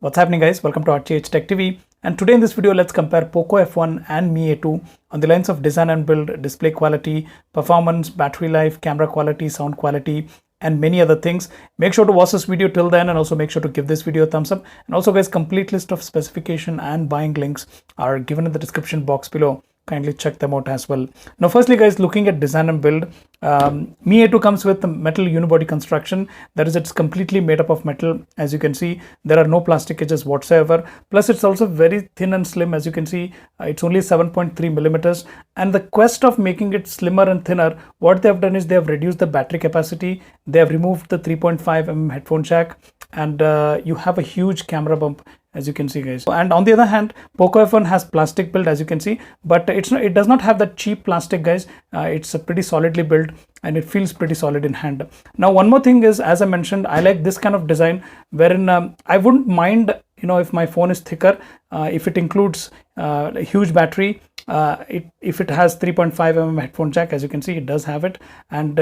What's happening, guys? Welcome to RGHtechTv, and today in this video let's compare Poco F1 and Mi A2 on the lines of design and build, display quality, performance, battery life, camera quality, sound quality, and many other things. Make sure to watch this video till then, and also make sure to give this video a thumbs up. And also, guys, complete list of specification and buying links are given in the description box below. Kindly check them out as well. Now, firstly, guys, looking at design and build, Mi A2 comes with the metal unibody construction. That is, it's completely made up of metal. As you can see, there are no plastic edges whatsoever. Plus, it's also very thin and slim. As you can see, it's only 7.3 millimeters. And the quest of making it slimmer and thinner, what they have done is they have reduced the battery capacity. They have removed the 3.5mm headphone jack, and you have a huge camera bump, as you can see, guys. And on the other hand, Poco F1 has plastic build, as you can see, but it does not have that cheap plastic, guys. It's a pretty solidly built and it feels pretty solid in hand. Now, one more thing is, as I mentioned, I like this kind of design wherein I wouldn't mind, if my phone is thicker, if it includes a huge battery, if it has 3.5mm headphone jack, as you can see, it does have it, and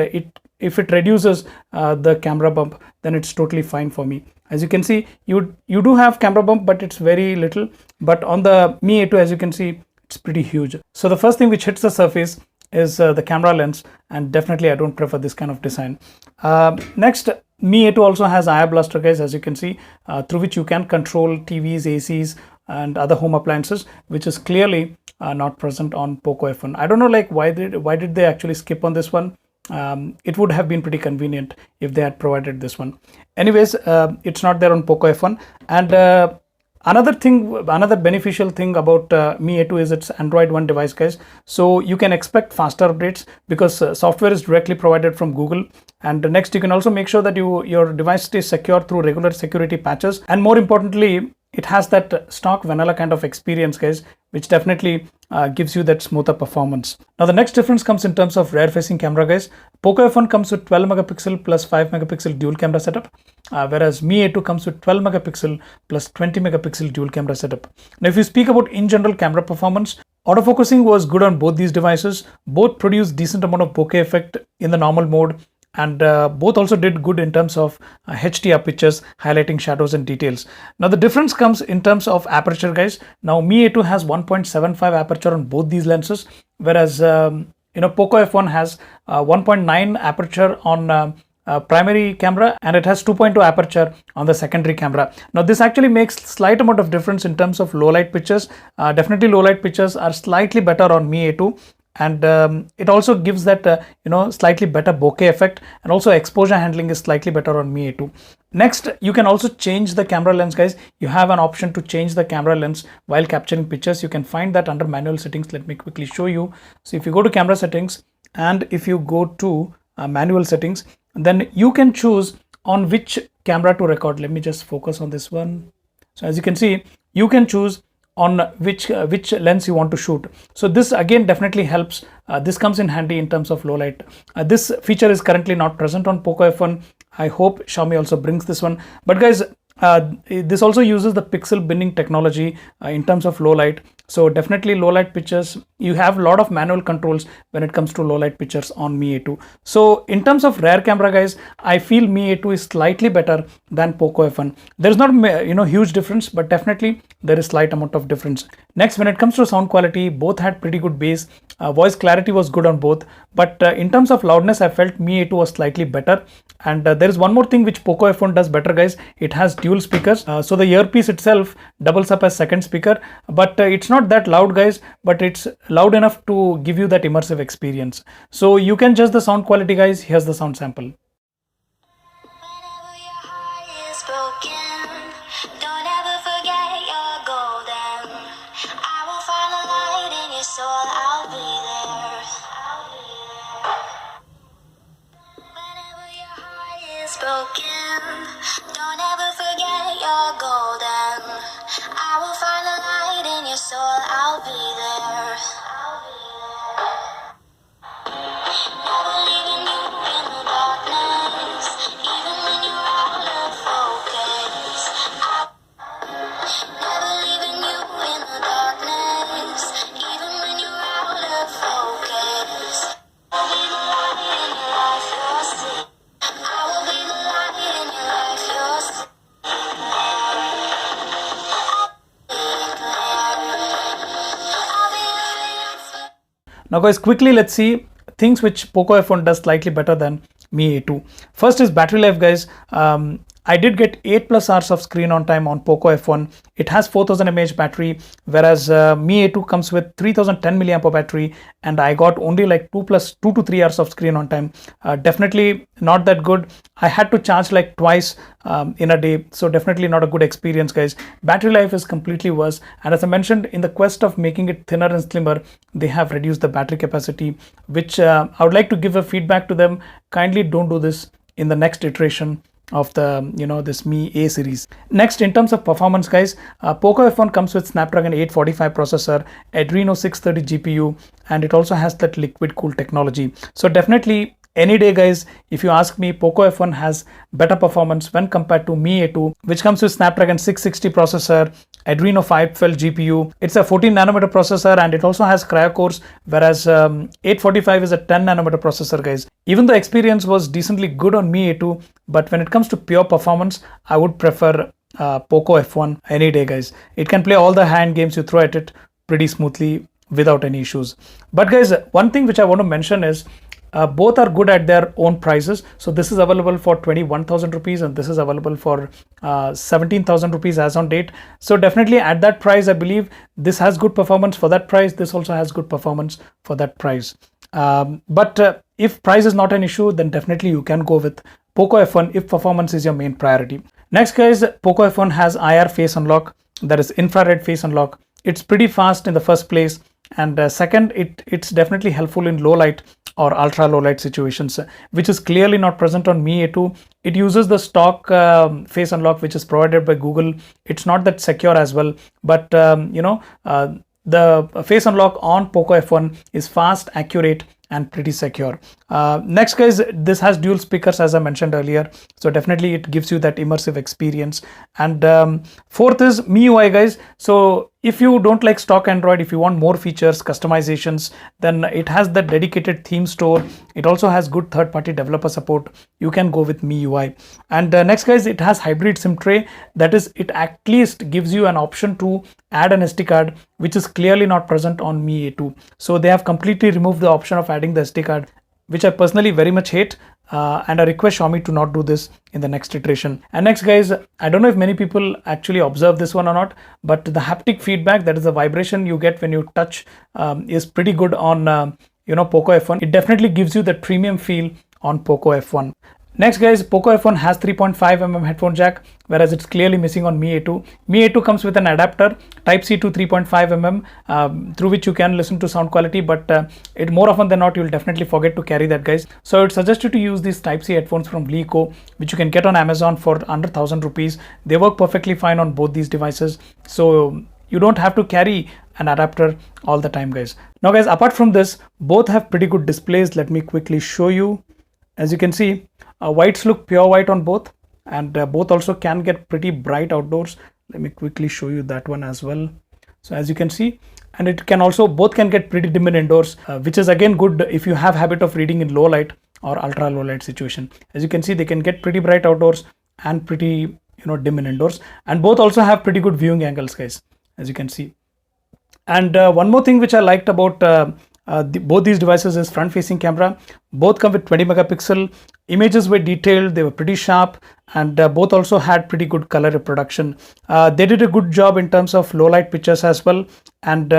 if it reduces the camera bump, then it's totally fine for me. As you can see, you do have camera bump, but it's very little. But on the Mi A2, as you can see, it's pretty huge. So the first thing which hits the surface is the camera lens, and definitely I don't prefer this kind of design. Next, Mi A2 also has IR blaster, guys, as you can see, through which you can control TVs, ACs, and other home appliances, which is clearly not present on Poco F1. I don't know, like, why did they actually skip on this one? It would have been pretty convenient if they had provided this one. Anyways, it's not there on Poco F1. And another beneficial thing about Mi A2 is it's Android One device, guys. So you can expect faster updates because software is directly provided from Google. And next, you can also make sure that your device stays secure through regular security patches. And more importantly, it has that stock vanilla kind of experience, guys, which definitely gives you that smoother performance. Now, the next difference comes in terms of rear facing camera, guys. Poco F1 comes with 12 megapixel plus 5 megapixel dual camera setup, whereas Mi A2 comes with 12 megapixel plus 20 megapixel dual camera setup. Now, if you speak about in general camera performance, autofocusing was good on both these devices. Both produced decent amount of bokeh effect in the normal mode, and both also did good in terms of HD apertures, highlighting shadows and details. Now, the difference comes in terms of aperture, guys. Now, Mi A2 has 1.75 aperture on both these lenses, whereas Poco F1 has 1.9 aperture on primary camera, and it has 2.2 aperture on the secondary camera. Now, this actually makes slight amount of difference in terms of low light pictures. Definitely low light pictures are slightly better on Mi A2. And it also gives that slightly better bokeh effect, and also exposure handling is slightly better on Mi A2. Next, you can also change the camera lens, guys. You have an option to change the camera lens while capturing pictures. You can find that under manual settings. Let me quickly show you. So if you go to camera settings, and if you go to manual settings, then you can choose on which camera to record. Let me just focus on this one. So as you can see, you can choose on which lens you want to shoot. So this again definitely helps. This comes in handy in terms of low light. This feature is currently not present on Poco F1. I hope Xiaomi also brings this one. But guys, this also uses the pixel binning technology in terms of low light. So definitely low light pictures, you have a lot of manual controls when it comes to low light pictures on Mi A2. So in terms of rear camera, guys, I feel Mi A2 is slightly better than Poco F1. There is not huge difference, but definitely there is slight amount of difference. Next, when it comes to sound quality, both had pretty good bass. Voice clarity was good on both, but in terms of loudness, I felt Mi A2 was slightly better. And there is one more thing which Poco F1 does better, guys. It has dual speakers, so the earpiece itself doubles up as second speaker, but it's not that loud, guys, but it's loud enough to give you that immersive experience. So you can judge the sound quality, guys. Here's the sound sample. Broken, don't ever forget you're golden. I will find the light in your soul, I'll be there. Never leaving you in the darkness, even when you're out of focus. Never leaving you in the darkness, even when you're out of focus. I'll be the light in your life, you'll see. I will be the light in your life, you'll see. Now guys, quickly let's see things which Poco F1 does slightly better than Mi A2. First is battery life, guys. I did get 8+ hours of screen on time on Poco F1. It has 4000 mAh battery, whereas Mi A2 comes with 3010 mAh battery, and I got only like 2 to 3 hours of screen on time. Definitely not that good. I had to charge like twice in a day, so definitely not a good experience, guys. Battery life is completely worse, and as I mentioned, in the quest of making it thinner and slimmer, they have reduced the battery capacity, which I would like to give a feedback to them. Kindly don't do this in the next iteration of the this Mi A series. Next, in terms of performance, guys, Poco F1 comes with Snapdragon 845 processor, Adreno 630 GPU, and it also has that liquid cool technology. So definitely any day, guys, if you ask me, Poco F1 has better performance when compared to Mi A2, which comes with Snapdragon 660 processor, Adreno 512 GPU. It's a 14 nanometer processor, and it also has cryo cores, whereas 845 is a 10 nanometer processor, guys. Even though experience was decently good on Mi A2, but when it comes to pure performance, I would prefer Poco F1 any day, guys. It can play all the hand games you throw at it pretty smoothly without any issues. But guys, one thing which I want to mention is both are good at their own prices. So this is available for 21,000 rupees, and this is available for 17,000 rupees as on date. So definitely at that price, I believe this has good performance for that price. This also has good performance for that price. But if price is not an issue, then definitely you can go with Poco F1 if performance is your main priority. Next, guys, Poco F1 has IR face unlock, that is infrared face unlock. It's pretty fast in the first place, and second, it's definitely helpful in low light or ultra low light situations, which is clearly not present on Mi A2. It uses the stock face unlock which is provided by Google. It's not that secure as well, but the face unlock on Poco F1 is fast, accurate, and pretty secure. Next, guys, this has dual speakers, as I mentioned earlier, so definitely it gives you that immersive experience. And fourth is MIUI, guys. So if you don't like stock Android, if you want more features, customizations, then it has the dedicated theme store. It also has good third-party developer support. You can go with MIUI. And next, guys, it has hybrid SIM tray. That is, it at least gives you an option to add an SD card, which is clearly not present on Mi A2. So they have completely removed the option of adding the SD card, which I personally very much hate, and I request Xiaomi to not do this in the next iteration. And next, guys, I don't know if many people actually observe this one or not, but the haptic feedback, that is the vibration you get when you touch, is pretty good on Poco F1. It definitely gives you that premium feel on Poco F1. Next, guys, Poco F1 has 3.5mm headphone jack, whereas it's clearly missing on Mi A2. Mi A2 comes with an adapter Type-C to 3.5mm through which you can listen to sound quality, but it more often than not you'll definitely forget to carry that, guys. So I would suggest you to use these Type-C headphones from Leeco, which you can get on Amazon for under 1,000 rupees. They work perfectly fine on both these devices, so you don't have to carry an adapter all the time, guys. Now, guys, apart from this, both have pretty good displays. Let me quickly show you. As you can see, whites look pure white on both, and both also can get pretty bright outdoors. Let me quickly show you that one as well. So as you can see, and it can also, both can get pretty dim in indoors, which is again good if you have habit of reading in low light or ultra low light situation. As you can see, they can get pretty bright outdoors and pretty dim in indoors, and both also have pretty good viewing angles, guys, as you can see. And one more thing which I liked about both these devices is front facing camera. Both come with 20 megapixel. Images were detailed, they were pretty sharp, and both also had pretty good color reproduction. They did a good job in terms of low light pictures as well. And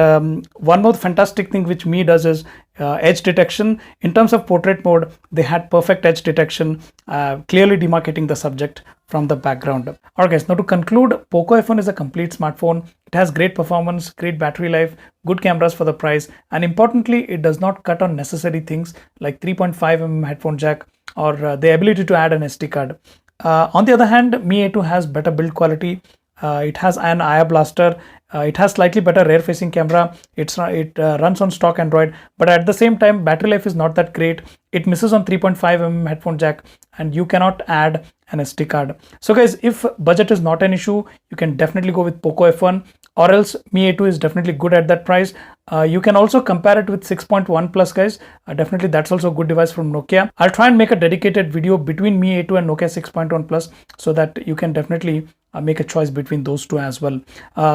one more fantastic thing which Mi does is edge detection. In terms of portrait mode, they had perfect edge detection, clearly demarcating the subject from the background. Alright, guys, now to conclude, Poco F1 is a complete smartphone. It has great performance, great battery life, good cameras for the price, and importantly, it does not cut on necessary things like 3.5mm headphone jack or the ability to add an SD card. On the other hand, Mi A2 has better build quality. It has an IR blaster. It has slightly better rear facing camera. It runs on stock Android, but at the same time, battery life is not that great. It misses on 3.5mm headphone jack, and you cannot add an SD card. So guys, if budget is not an issue, you can definitely go with Poco F1, or else Mi A2 is definitely good at that price. You can also compare it with 6.1 Plus, guys. Definitely that's also a good device from Nokia. I'll try and make a dedicated video between Mi A2 and Nokia 6.1 Plus so that you can definitely make a choice between those two as well.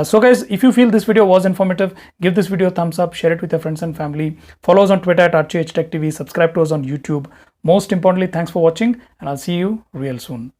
So guys, if you feel this video was informative, give this video a thumbs up, share it with your friends and family, follow us on Twitter at RGHtechTv, subscribe to us on YouTube. Most importantly, thanks for watching, and I'll see you real soon.